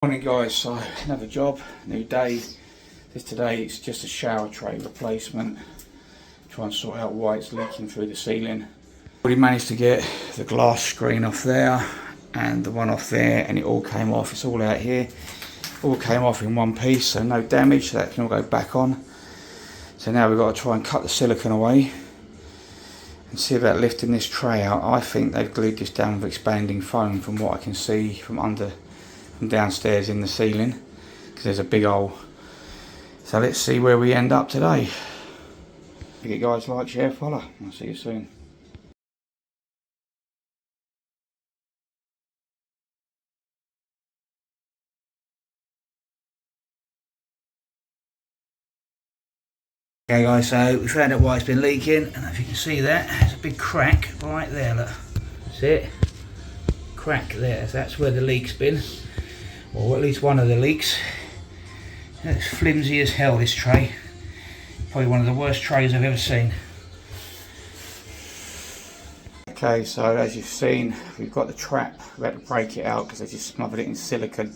Morning guys, so another job, new day. Today it's just a shower tray replacement. Try and sort out why it's leaking through the ceiling. Already managed to get the glass screen off there and the one off there, and it all came off. It's all out here. All came off in one piece, so no damage, so that can all go back on. So now we've got to try and cut the silicone away and see about lifting this tray out. I think they've glued this down with expanding foam from what I can see from downstairs in the ceiling, because there's a big hole. So let's see where we end up today. If you guys like, share, follow. I'll see you soon. Okay guys, so we found out why it's been leaking, and if you can see that, there's a big crack right there, look. See it? Crack there, so that's where the leak's been. Or at least one of the leaks. It's flimsy as hell, this tray. Probably one of the worst trays I've ever seen. Okay, so as you've seen, we've got the trap. We had to break it out because they just smothered it in silicone.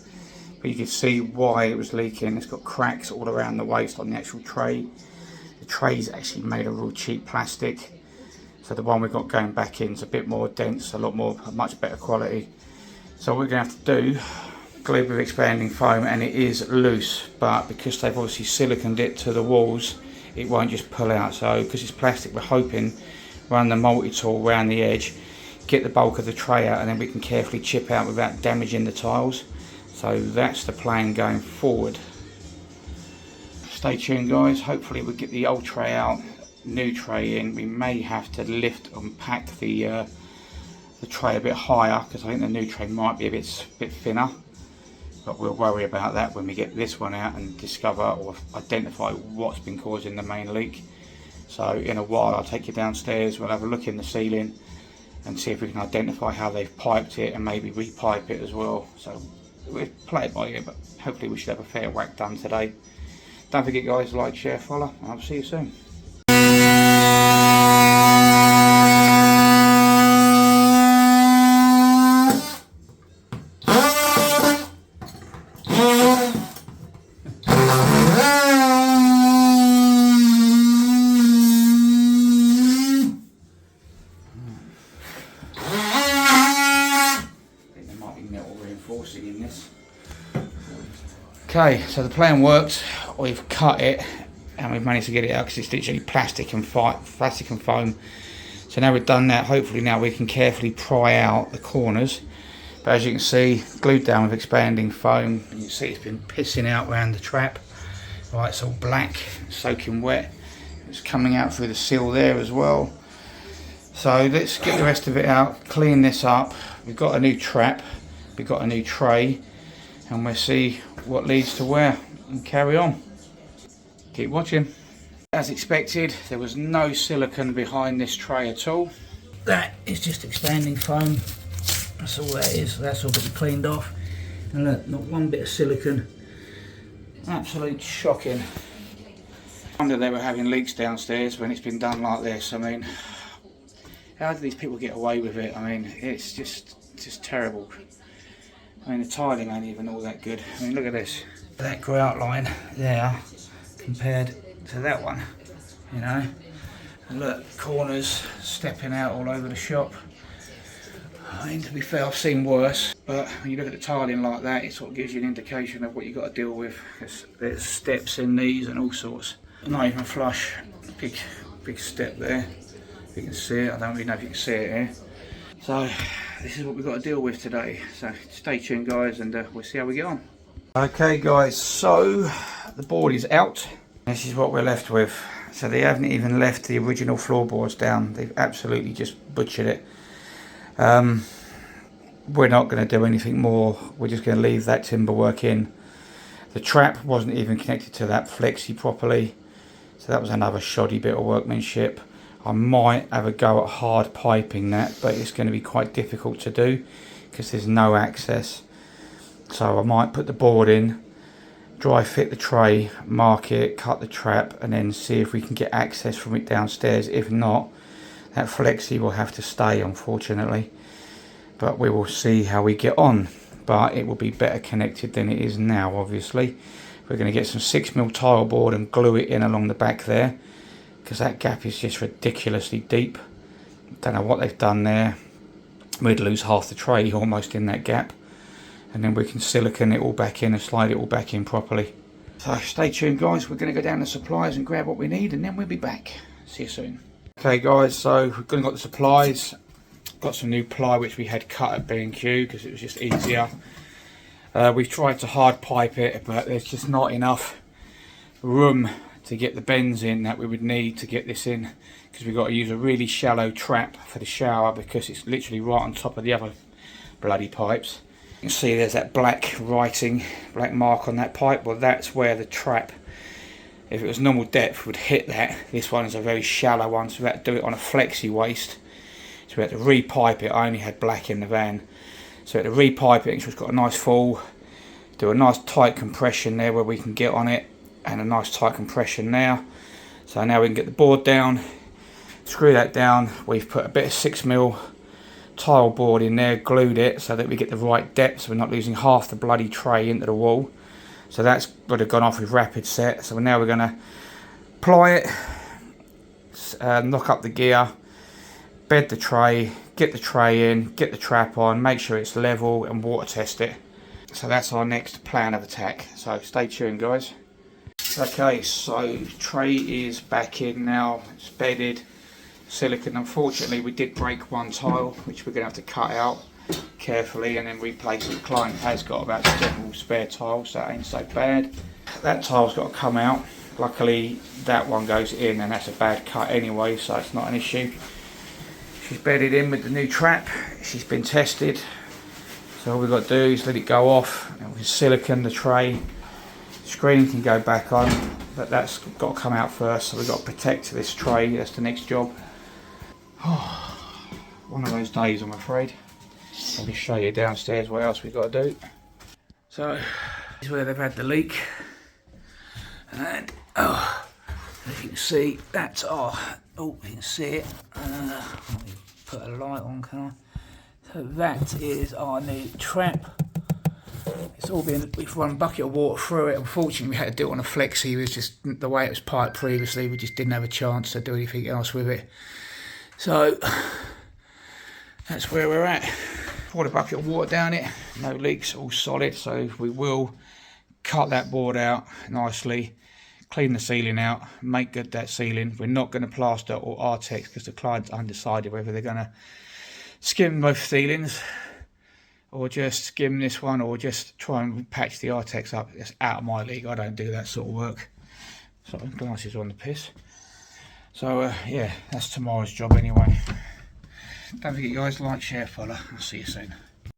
But you can see why it was leaking. It's got cracks all around the waist on the actual tray. The tray's actually made of real cheap plastic. So the one we've got going back in is a bit more dense, a much better quality. So what we're going to have to do, glued with expanding foam, and it is loose, but because they've obviously siliconed it to the walls, it won't just pull out. So because it's plastic, we're hoping run the multi-tool around the edge, get the bulk of the tray out, and then we can carefully chip out without damaging the tiles. So that's the plan going forward. Stay tuned guys, hopefully we'll get the old tray out, new tray in. We may have to lift and pack the tray a bit higher, because I think the new tray might be a bit thinner. But we'll worry about that when we get this one out and discover or identify what's been causing the main leak. So in a while I'll take you downstairs, we'll have a look in the ceiling and see if we can identify how they've piped it and maybe repipe it as well. So we'll play it by ear, but hopefully we should have a fair whack done today. Don't forget guys, like, share, follow, and I'll see you soon. In this. Okay, so the plan worked. We've cut it and we've managed to get it out because it's literally plastic and foam. So now we've done that, hopefully now we can carefully pry out the corners. But as you can see, glued down with expanding foam. You can see it's been pissing out around the trap. Right, it's all black, soaking wet. It's coming out through the seal there as well. So let's get the rest of it out, clean this up. We've got a new trap. We've got a new tray, and we'll see what leads to where and carry on. Keep watching. As expected, there was no silicone behind this tray at all. That is just expanding foam. That's all that is. That's all been cleaned off. And look, not one bit of silicone. Absolute shocking. I wonder they were having leaks downstairs when it's been done like this. I mean, how do these people get away with it? I mean, it's just terrible. I mean, the tiling ain't even all that good. I mean, look at this. That grout line there compared to that one, you know. And look, corners stepping out all over the shop. I mean, to be fair, I've seen worse. But when you look at the tiling like that, it sort of gives you an indication of what you've got to deal with. There's steps in these and all sorts. Not even flush. Big step there. If you can see it. I don't really know if you can see it here. So this is what we've got to deal with today. So stay tuned guys, and we'll see how we get on. Okay guys, so the board is out. This is what we're left with. So they haven't even left the original floorboards down. They've absolutely just butchered it. We're not going to do anything more. We're just going to leave that timber work in. The trap wasn't even connected to that flexi properly. So that was another shoddy bit of workmanship. I might have a go at hard piping that, but it's going to be quite difficult to do because there's no access. So I might put the board in, dry fit the tray, mark it, cut the trap, and then see if we can get access from it downstairs. If not, that flexi will have to stay, unfortunately. But we will see how we get on. but it will be better connected than it is now. Obviously, we're going to get some 6mm tile board and glue it in along the back there, because that gap is just ridiculously deep. Don't know what they've done there. We'd lose half the tray almost in that gap, and then we can silicone it all back in and slide it all back in properly. So stay tuned, guys. We're going to go down the supplies and grab what we need, and then we'll be back. See you soon. Okay guys, so we've got the supplies. Got some new ply which we had cut at B&Q because it was just easier. We've tried to hard pipe it, but there's just not enough room to get the bends in that we would need to get this in, because we've got to use a really shallow trap for the shower because it's literally right on top of the other bloody pipes. You can see there's that black writing, black mark on that pipe. Well, that's where the trap, if it was normal depth, would hit that. This one is a very shallow one, so we had to do it on a flexi waste. So we had to repipe it. I only had black in the van, so we had to repipe it, so it's got a nice fall. Do a nice tight compression there where we can get on it, and a nice tight compression there. So now we can get the board down, screw that down. We've put a bit of 6mm tile board in there, glued it so that we get the right depth, so we're not losing half the bloody tray into the wall. So that's would have gone off with rapid set. So now we're going to ply it, knock up the gear, bed the tray, get the tray in, get the trap on, make sure it's level, and water test it. So that's our next plan of attack. So stay tuned, guys. Okay, so tray is back in now. It's bedded, silicone. Unfortunately, we did break one tile, which we're going to have to cut out carefully and then replace it. The client has got about 7 spare tiles, so that ain't so bad. That tile's got to come out. Luckily, that one goes in, and that's a bad cut anyway, so it's not an issue. She's bedded in with the new trap. She's been tested. So all we've got to do is let it go off, and we can silicone the tray. Screen can go back on, but that's got to come out first, so we've got to protect this tray. That's the next job. One of those days, I'm afraid. Let me show you downstairs what else we've got to do. So this is where they've had the leak, and as you can see, that's our, you can see it. Let me put a light on, can I? So that is our new trap. It's all been, we've run a bucket of water through it. Unfortunately, we had to do it on a flexi. It was just the way it was piped previously. We just didn't have a chance to do anything else with it. So that's where we're at. Poured a bucket of water down it. No leaks, all solid. So we will cut that board out nicely, clean the ceiling out, make good that ceiling. We're not going to plaster or Artex because the client's undecided whether they're going to skim both ceilings, or just skim this one, or just try and patch the Artex up. It's out of my league. I don't do that sort of work. So glasses on the piss. So yeah, that's tomorrow's job anyway. Don't forget, guys, like, share, follow. I'll see you soon.